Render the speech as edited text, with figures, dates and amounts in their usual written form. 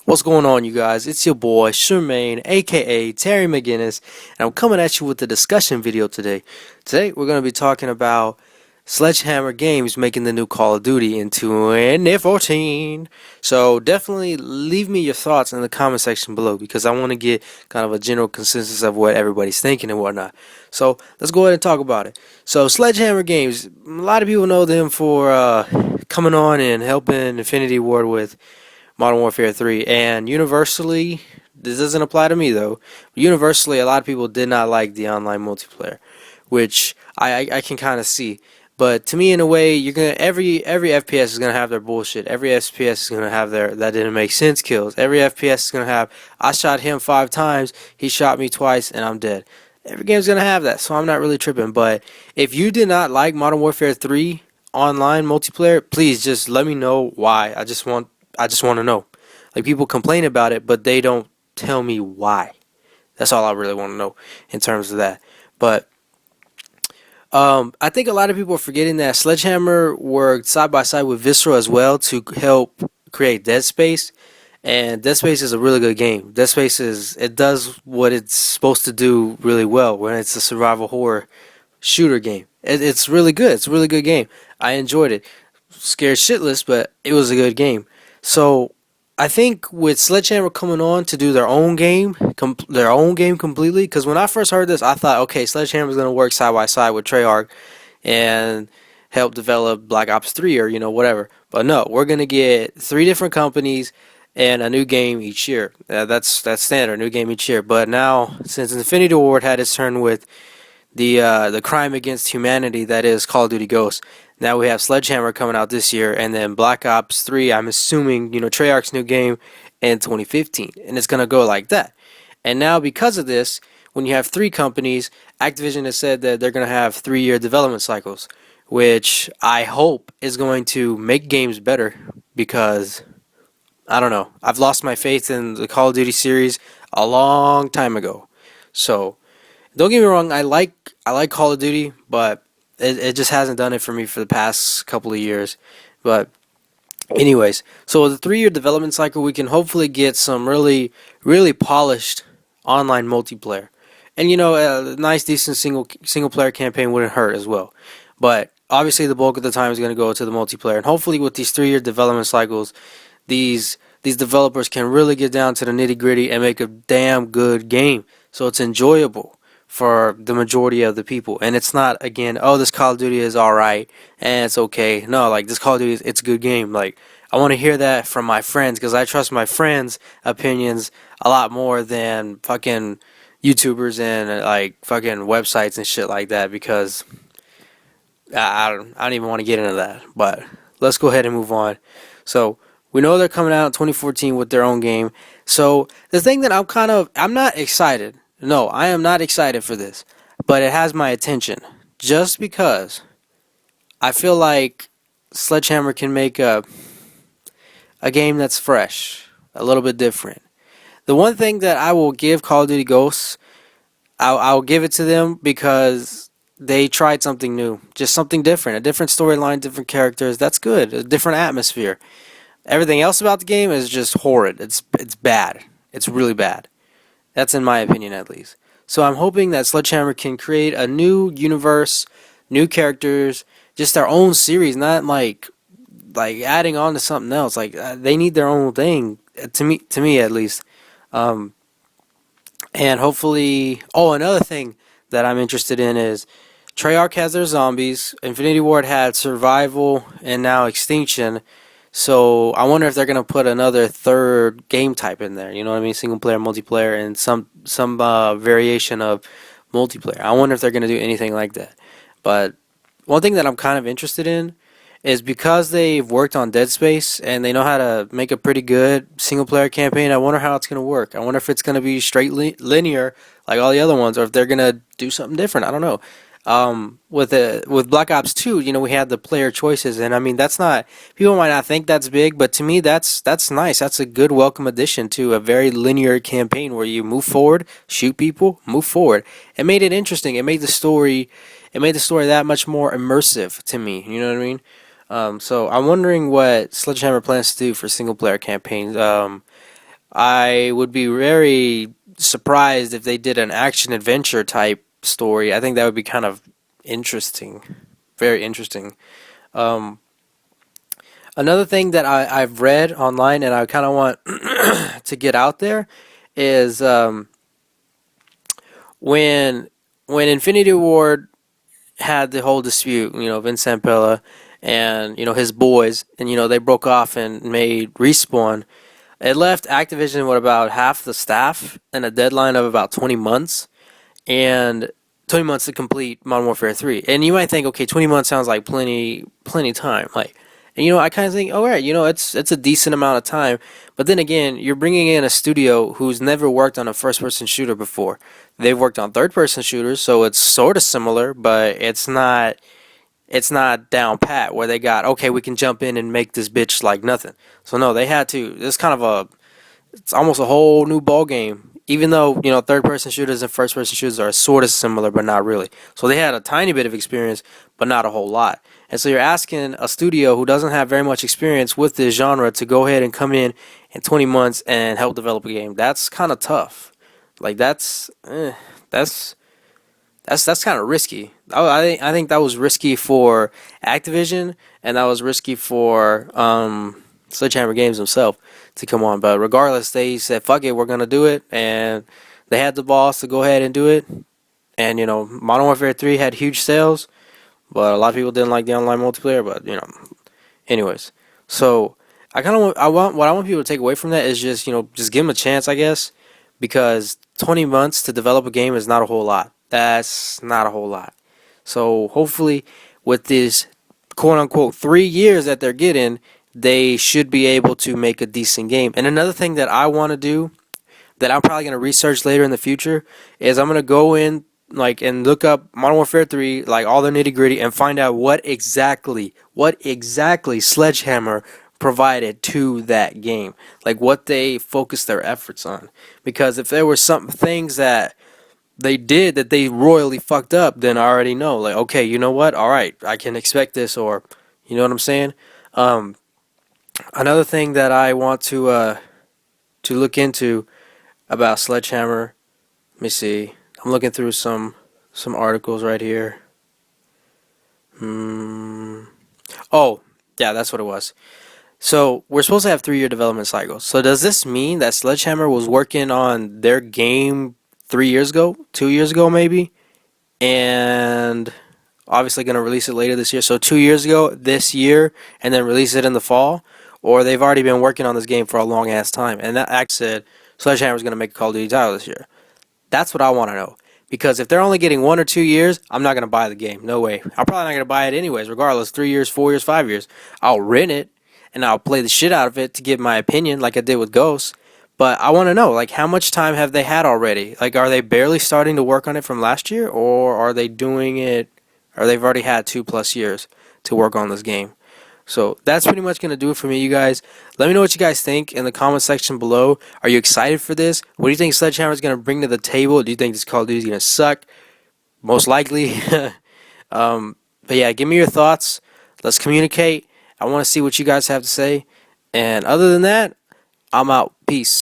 What's going on, you guys? It's your boy, Shermaine, aka Terry McGinnis, and I'm coming at you with a discussion video today. Today, we're going to be talking about Sledgehammer Games making the new Call of Duty in 2014. So, definitely leave me your thoughts in the comment section below because I want to get kind of a general consensus of what everybody's thinking and whatnot. So, let's go ahead and talk about it. So, Sledgehammer Games, a lot of people know them for coming on and helping Infinity Ward with Modern Warfare 3, and universally, this doesn't apply to me though, but universally a lot of people did not like the online multiplayer, which I can kind of see. But to me, in a way, you're gonna every FPS is gonna have their bullshit. Every FPS is gonna have their that didn't make sense kills. Every FPS is gonna have I shot him 5 times, he shot me twice, and I'm dead. Every game's gonna have that, so I'm not really tripping. But if you did not like Modern Warfare 3 online multiplayer, please just let me know why. I just want to know. Like, people complain about it, but they don't tell me why. That's all I really want to know in terms of that. But I think a lot of people are forgetting that Sledgehammer worked side by side with Visceral as well to help create Dead Space. And Dead Space is a really good game. Dead Space it does what it's supposed to do really well when it's a survival horror shooter game. It's really good. It's a really good game. I enjoyed it. Scared shitless, but it was a good game. So I think with Sledgehammer coming on to do their own game, completely. Because when I first heard this, I thought, okay, Sledgehammer's gonna work side by side with Treyarch and help develop Black Ops 3 or whatever. But no, we're gonna get 3 different companies and a new game each year. That's standard, new game each year. But now, since Infinity Ward had its turn with the crime against humanity that is Call of Duty Ghosts. Now we have Sledgehammer coming out this year, and then Black Ops 3. I'm assuming Treyarch's new game in 2015, and it's gonna go like that. And now because of this, when you have 3 companies, Activision has said that they're gonna have 3-year development cycles, which I hope is going to make games better because I don't know. I've lost my faith in the Call of Duty series a long time ago. So don't get me wrong, I like Call of Duty, but it just hasn't done it for me for the past couple of years. But anyways, so with a 3-year development cycle, we can hopefully get some really, really polished online multiplayer. And a nice, decent single player campaign wouldn't hurt as well. But obviously, the bulk of the time is going to go to the multiplayer. And hopefully, with these 3-year development cycles, these developers can really get down to the nitty gritty and make a damn good game, so it's enjoyable for the majority of the people. And it's not, again, oh, this Call of Duty is alright and it's okay. No, like, this Call of Duty, it's a good game. Like, I want to hear that from my friends because I trust my friends' opinions a lot more than fucking YouTubers and like fucking websites and shit like that, because I don't even want to get into that. But let's go ahead and move on. So we know they're coming out in 2014 with their own game. So the thing that I'm not excited. No, I am not excited for this, but it has my attention just because I feel like Sledgehammer can make a game that's fresh, a little bit different. The one thing that I will give Call of Duty Ghosts, I'll give it to them because they tried something new, just something different, a different storyline, different characters. That's good, a different atmosphere. Everything else about the game is just horrid. It's bad. It's really bad. That's in my opinion, at least. So I'm hoping that Sledgehammer can create a new universe, new characters, just their own series, not like adding on to something else. Like, they need their own thing, to me at least. And hopefully, another thing that I'm interested in is Treyarch has their zombies, Infinity Ward had survival, and now extinction. So I wonder if they're gonna put another third game type in there. You know what I mean? Single player, multiplayer, and some variation of multiplayer. I wonder if they're gonna do anything like that. But one thing that I'm kind of interested in is because they've worked on Dead Space and they know how to make a pretty good single player campaign. I wonder how it's gonna work. I wonder if it's gonna be straight linear like all the other ones, or if they're gonna do something different. I don't know. With Black Ops 2, we had the player choices, and I mean, that's not, people might not think that's big, but to me that's nice. That's a good welcome addition to a very linear campaign where you move forward, shoot people, move forward. It made it interesting. It made the story that much more immersive to me. You know what I mean? So I'm wondering what Sledgehammer plans to do for single player campaigns. I would be very surprised if they did an action adventure type story. I think that would be kind of interesting, very interesting. Um, Another thing that I've read online and I kind of want to get out there is when Infinity Ward had the whole dispute, Vince Zampella and his boys, and they broke off and made Respawn. It left Activision with about half the staff and a deadline of about 20 months, and 20 months to complete Modern Warfare 3. And you might think, okay, 20 months sounds like plenty time. Like, and I kind of think, all right, it's a decent amount of time. But then again, you're bringing in a studio who's never worked on a first-person shooter before. They've worked on third-person shooters, so it's sort of similar, but it's not down pat where they got, okay, we can jump in and make this bitch like nothing. So no, they had to. It's kind of it's almost a whole new ball game. Even though third person shooters and first person shooters are sort of similar, but not really. So they had a tiny bit of experience, but not a whole lot. And so you're asking a studio who doesn't have very much experience with this genre to go ahead and come in 20 months and help develop a game. That's kind of tough. Like that's kind of risky. I think that was risky for Activision, and that was risky for Sledgehammer Games himself to come on. But regardless, they said, fuck it, we're going to do it. And they had the balls to go ahead and do it. And, Modern Warfare 3 had huge sales, but a lot of people didn't like the online multiplayer. But, anyways. So, what I want people to take away from that is just give them a chance, I guess. Because 20 months to develop a game is not a whole lot. That's not a whole lot. So, hopefully, with this quote unquote 3 years that they're getting, they should be able to make a decent game. And another thing that I want to do that I'm probably going to research later in the future is I'm going to go in and look up Modern Warfare 3, like all the nitty-gritty, and find out what exactly Sledgehammer provided to that game. Like what they focused their efforts on. Because if there were some things that they did that they royally fucked up, then I already know. Like, okay, you know what? All right, I can expect this, or you know what I'm saying? Another thing that I want to look into about Sledgehammer. Let me see. I'm looking through some articles right here. Oh, yeah, that's what it was. So we're supposed to have 3-year development cycles. So does this mean that Sledgehammer was working on their game 3 years ago, 2 years ago maybe, and obviously going to release it later this year? So 2 years ago, this year, and then release it in the fall? Or they've already been working on this game for a long ass time, and that act said Sledgehammer's going to make a Call of Duty title this year. That's what I want to know. Because if they're only getting 1 or 2 years, I'm not going to buy the game. No way. I'm probably not going to buy it anyways, regardless. 3 years, 4 years, 5 years. I'll rent it, and I'll play the shit out of it to give my opinion, like I did with Ghost. But I want to know, like, how much time have they had already? Like, are they barely starting to work on it from last year, or are they doing it, or they've already had 2+ years to work on this game? So that's pretty much going to do it for me, you guys. Let me know what you guys think in the comment section below. Are you excited for this? What do you think Sledgehammer is going to bring to the table? Do you think this Call of Duty is going to suck? Most likely. But yeah, give me your thoughts. Let's communicate. I want to see what you guys have to say. And other than that, I'm out. Peace.